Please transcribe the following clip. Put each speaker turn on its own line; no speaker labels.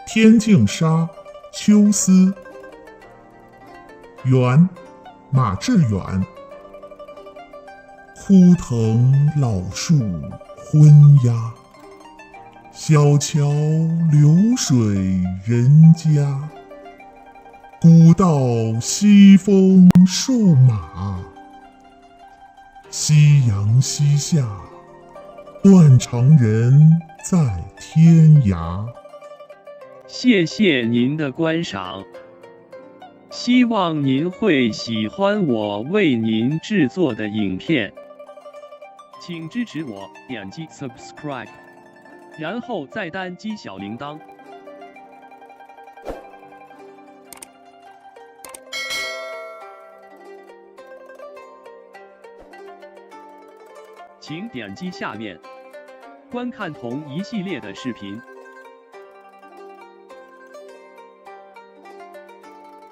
天净沙，秋思。远，马致远。枯藤老树昏鸦，小桥流水人家。古道西风瘦马，夕阳西下，断肠人在天涯。
谢谢您的观赏，希望您会喜欢我为您制作的影片，请支持我，点击 subscribe， 然后再单击小铃铛。请点击下面观看同一系列的视频。